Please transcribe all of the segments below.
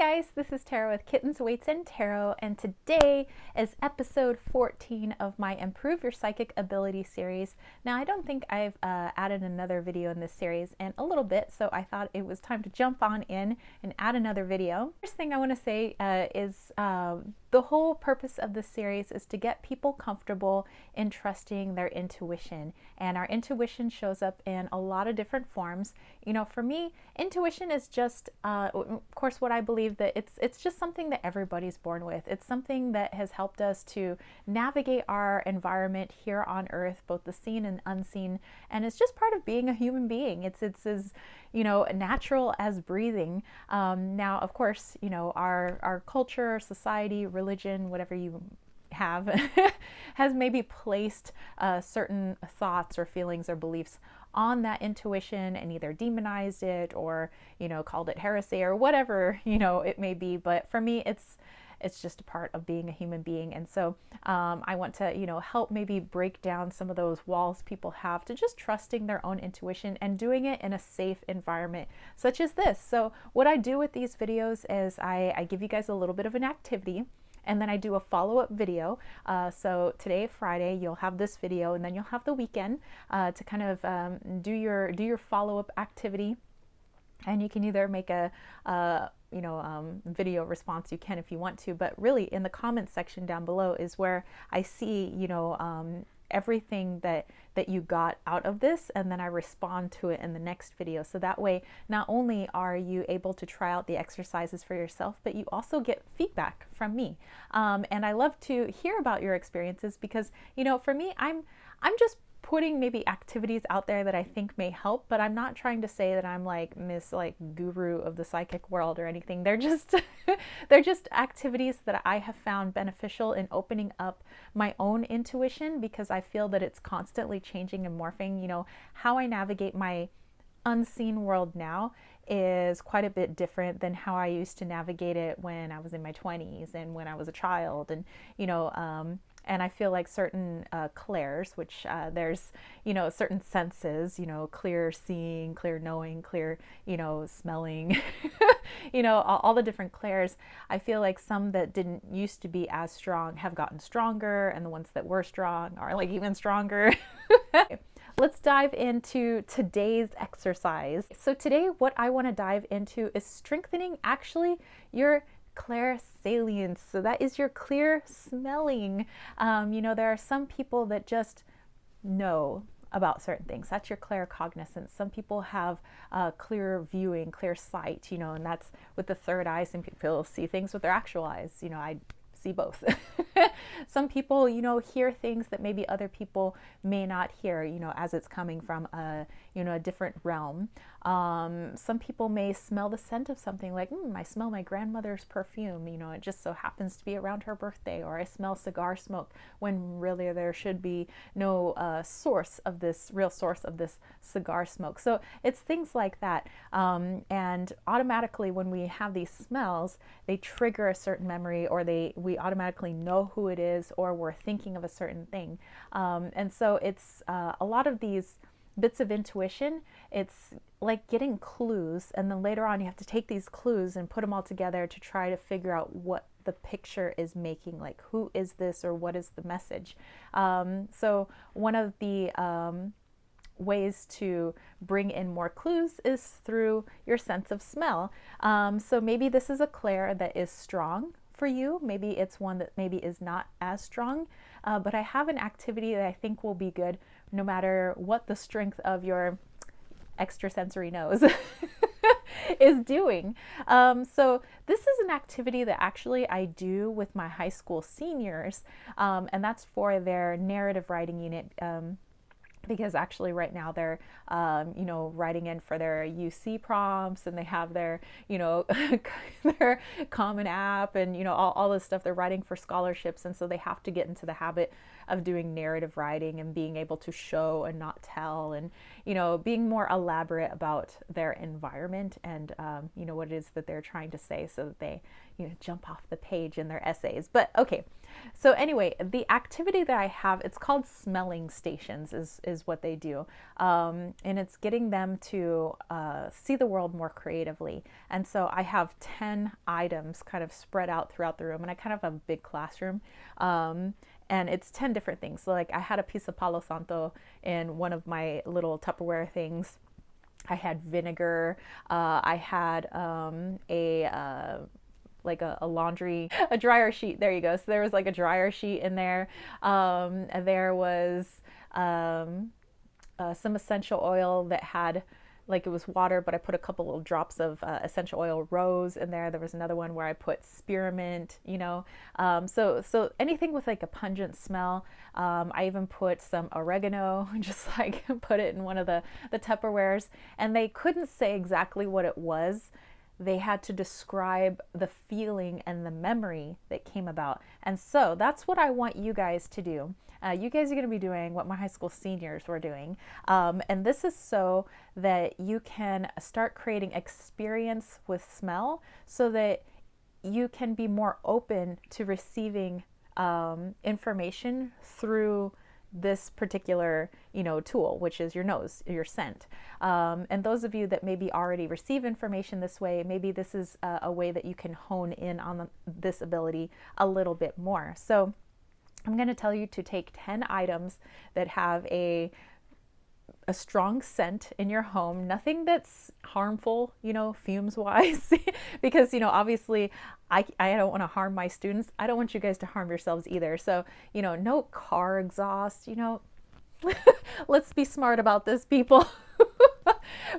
guys, this is Tarot with Kittens, Weights, and Tarot, and today is episode 14 of my Improve Your Psychic Ability series. Now, I don't think I've added another video in this series in a little bit, so I thought it was time to jump on in and add another video. First thing I want to say is the whole purpose of this series is to get people comfortable in trusting their intuition, and our intuition shows up in a lot of different forms. You know, for me, intuition is just, of course, what I believe that it's just something that everybody's born with. It's something that has helped us to navigate our environment here on Earth, both the seen and unseen, and it's just part of being a human being. It's as, you know, natural as breathing. Now, of course, you know, our culture, society, religion, whatever you have, has maybe placed certain thoughts or feelings or beliefs on that intuition and either demonized it or, you know, called it heresy or whatever, you know, it may be. But for me, it's just a part of being a human being. And so I want to, you know, help maybe break down some of those walls people have to just trusting their own intuition and doing it in a safe environment such as this. So what I do with these videos is I give you guys a little bit of an activity, and then I do a follow-up video. So today, Friday, you'll have this video, and then you'll have the weekend to kind of do your follow-up activity. And you can either make a video response. You can if you want to, but really in the comments section down below is where I see, you know, everything that you got out of this, and then I respond to it in the next video. So that way, not only are you able to try out the exercises for yourself, but you also get feedback from me. And I love to hear about your experiences because, you know, for me, I'm just putting maybe activities out there that I think may help, but I'm not trying to say that I'm like Miss like guru of the psychic world or anything. They're just they're just activities that I have found beneficial in opening up my own intuition, because I feel that it's constantly changing and morphing. You know, how I navigate my unseen world now is quite a bit different than how I used to navigate it when I was in my 20s and when I was a child. And, you know, and I feel like certain clairs, which there's, you know, certain senses, you know, clear seeing, clear knowing, clear, you know, smelling, you know, all the different clairs. I feel like some that didn't used to be as strong have gotten stronger, and the ones that were strong are like even stronger. Let's dive into today's exercise. So today, what I want to dive into is strengthening actually your clairsalience. So that is your clear smelling. You know, there are some people that just know about certain things. That's your claircognizance. Some people have clear viewing, clear sight, you know, and that's with the third eye. Some people see things with their actual eyes. You know, I see both. Some people, you know, hear things that maybe other people may not hear, you know, as it's coming from a, you know, a different realm. Some people may smell the scent of something like, I smell my grandmother's perfume, you know, it just so happens to be around her birthday, or I smell cigar smoke when really there should be no real source of this cigar smoke. So it's things like that. And automatically when we have these smells, they trigger a certain memory, or we automatically know who it is, or we're thinking of a certain thing. And so it's a lot of these bits of intuition. It's like getting clues, and then later on you have to take these clues and put them all together to try to figure out what the picture is making, like who is this or what is the message. So one of the ways to bring in more clues is through your sense of smell. So maybe this is a clair that is strong for you. Maybe it's one that maybe is not as strong, but I have an activity that I think will be good no matter what the strength of your extrasensory nose is doing. So this is an activity that actually I do with my high school seniors, and that's for their narrative writing unit. Because actually right now they're, you know, writing in for their UC prompts, and they have their, you know, their Common App, and, you know, all this stuff. They're writing for scholarships, and so they have to get into the habit of doing narrative writing and being able to show and not tell, and, you know, being more elaborate about their environment and, you know, what it is that they're trying to say, so that they, you know, jump off the page in their essays. But okay, so anyway, the activity that I have, it's called smelling stations, is is what they do. And it's getting them to see the world more creatively. And so I have 10 items kind of spread out throughout the room, and I kind of have a big classroom. And it's 10 different things. So like I had a piece of Palo Santo in one of my little Tupperware things. I had vinegar. I had a laundry, a dryer sheet. There you go. So there was like a dryer sheet in there. There was some essential oil that had, like, it was water, but I put a couple little drops of essential oil rose in there. There was another one where I put spearmint, you know. So anything with like a pungent smell. I even put some oregano, just like put it in one of the Tupperwares. And they couldn't say exactly what it was. They had to describe the feeling and the memory that came about. And so that's what I want you guys to do. You guys are going to be doing what my high school seniors were doing. And this is so that you can start creating experience with smell so that you can be more open to receiving information through this particular, you know, tool, which is your nose, your scent. And those of you that maybe already receive information this way, maybe this is a way that you can hone in on this ability a little bit more. So I'm going to tell you to take 10 items that have a strong scent in your home, nothing that's harmful, you know, fumes wise, because, you know, obviously I don't want to harm my students. I don't want you guys to harm yourselves either. So, you know, no car exhaust, you know, let's be smart about this, people.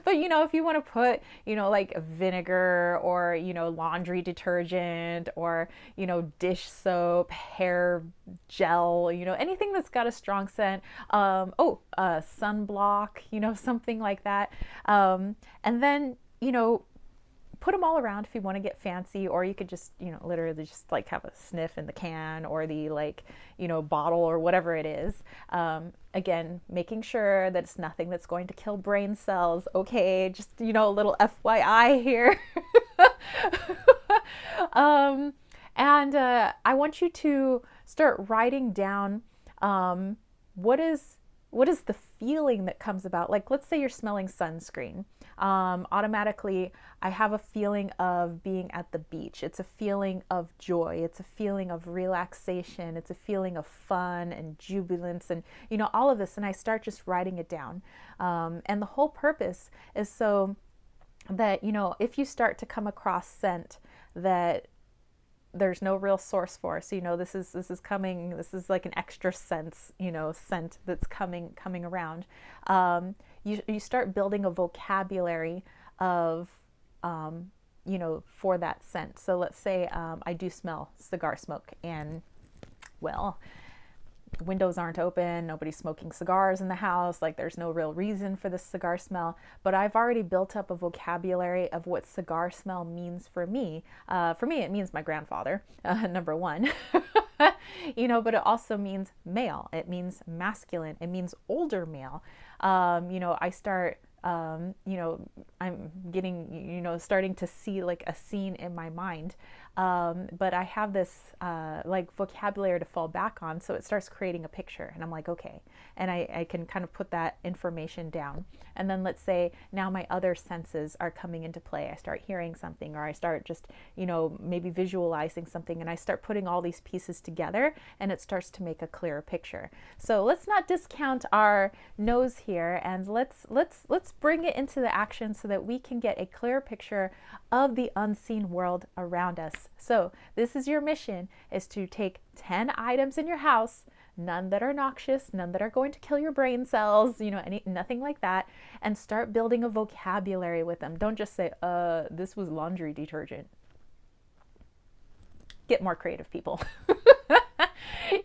But, you know, if you want to put, you know, like vinegar or, you know, laundry detergent or, you know, dish soap, hair gel, you know, anything that's got a strong scent, sunblock, you know, something like that. And then, you know, put them all around if you want to get fancy, or you could just, you know, literally just like have a sniff in the can or the, like, you know, bottle or whatever it is. Again, making sure that it's nothing that's going to kill brain cells. Okay, just, you know, a little FYI here. And I want you to start writing down what is the feeling that comes about. Like, let's say you're smelling sunscreen. Automatically, I have a feeling of being at the beach. It's a feeling of joy. It's a feeling of relaxation. It's a feeling of fun and jubilance and, you know, all of this. And I start just writing it down. And the whole purpose is so that, you know, if you start to come across scent that there's no real source for, so, you know, this is like an extra sense, you know, scent that's coming around. You start building a vocabulary of, you know, for that scent. So let's say I do smell cigar smoke, and, well, windows aren't open, nobody's smoking cigars in the house, like there's no real reason for this cigar smell, but I've already built up a vocabulary of what cigar smell means for me. For me, it means my grandfather, number one. You know, but it also means male, it means masculine, it means older male. You know, I start, you know, I'm getting, you know, starting to see like a scene in my mind. But I have this like vocabulary to fall back on, so it starts creating a picture, and I'm like, okay, and I can kind of put that information down. And then let's say now my other senses are coming into play. I start hearing something, or I start just, you know, maybe visualizing something, and I start putting all these pieces together, and it starts to make a clearer picture. So let's not discount our nose here, and let's bring it into the action so that we can get a clear picture of the unseen world around us. So this is your mission, is to take 10 items in your house, none that are noxious, none that are going to kill your brain cells, you know, nothing like that, and start building a vocabulary with them. Don't just say, this was laundry detergent. Get more creative, people.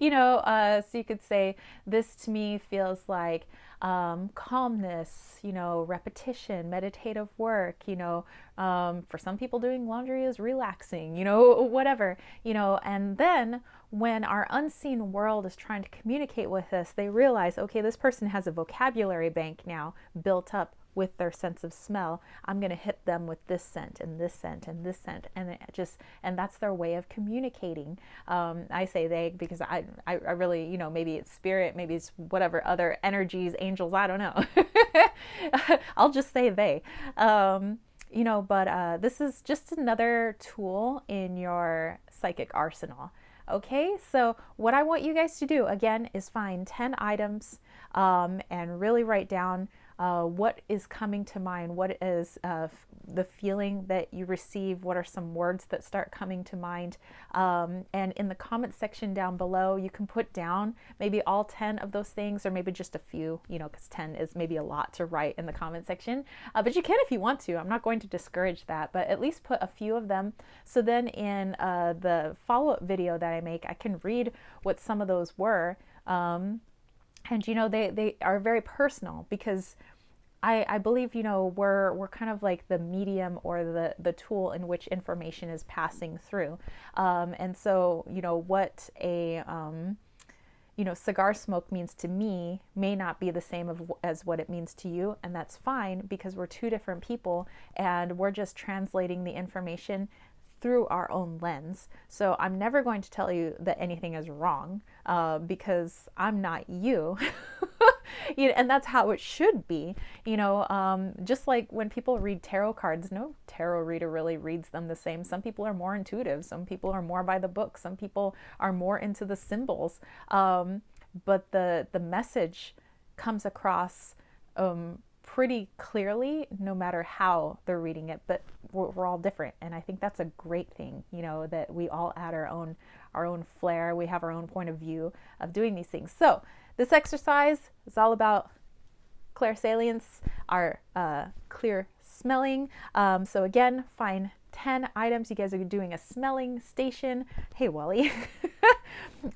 You know, so you could say, this to me feels like calmness, you know, repetition, meditative work, you know, for some people doing laundry is relaxing, you know, whatever, you know. And then when our unseen world is trying to communicate with us, they realize, okay, this person has a vocabulary bank now built up with their sense of smell, I'm going to hit them with this scent and this scent and this scent, and it just, and that's their way of communicating. I say they because I really, you know, maybe it's spirit, maybe it's whatever other energies, angels, I don't know. I'll just say they. You know, but this is just another tool in your psychic arsenal. Okay, so what I want you guys to do again is find 10 items and really write down what is coming to mind, what is the feeling that you receive, what are some words that start coming to mind. And in the comment section down below, you can put down maybe all 10 of those things, or maybe just a few, you know, because 10 is maybe a lot to write in the comment section. But you can if you want to. I'm not going to discourage that, but at least put a few of them. So then in the follow-up video that I make, I can read what some of those were. And you know, they are very personal, because I believe, you know, we're kind of like the medium or the tool in which information is passing through. And so, you know, what a you know, cigar smoke means to me may not be the same as what it means to you, and that's fine, because we're two different people and we're just translating the information through our own lens. So I'm never going to tell you that anything is wrong, because I'm not you. You know, and that's how it should be. You know, just like when people read tarot cards, no tarot reader really reads them the same. Some people are more intuitive, some people are more by the book, some people are more into the symbols. But the message comes across pretty clearly, no matter how they're reading it. But we're all different, and I think that's a great thing, you know, that we all add our own flair. We have our own point of view of doing these things. So this exercise is all about clairsalience, our clear smelling. So again, find 10 items. You guys are doing a smelling station. Hey, Wally.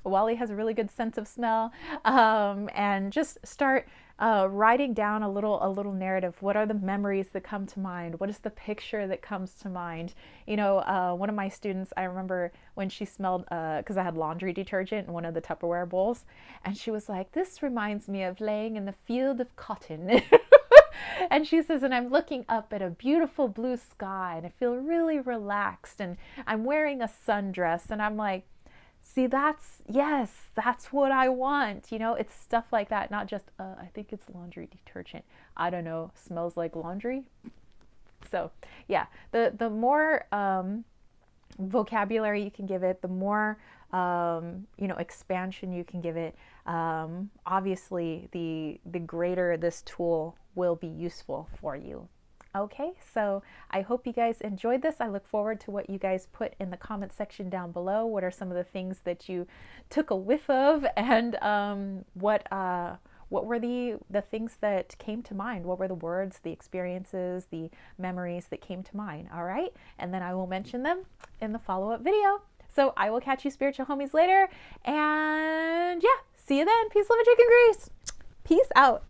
Wally has a really good sense of smell. And just start writing down a little narrative. What are the memories that come to mind? What is the picture that comes to mind? You know, one of my students, I remember when she smelled, because I had laundry detergent in one of the Tupperware bowls, and she was like, "This reminds me of laying in the field of cotton." And she says, "And I'm looking up at a beautiful blue sky and I feel really relaxed, and I'm wearing a sundress." And I'm like, see, yes, that's what I want. You know, it's stuff like that, not just, I think it's laundry detergent. I don't know, smells like laundry. So yeah, the more vocabulary you can give it, the more, you know, expansion you can give it, obviously the greater this tool will be useful for you. Okay, so I hope you guys enjoyed this. I look forward to what you guys put in the comment section down below. What are some of the things that you took a whiff of, and what were the things that came to mind? What were the words, the experiences, the memories that came to mind? All right, and then I will mention them in the follow-up video. So I will catch you spiritual homies later, and yeah, see you then. Peace, love, and chicken grease. Peace out.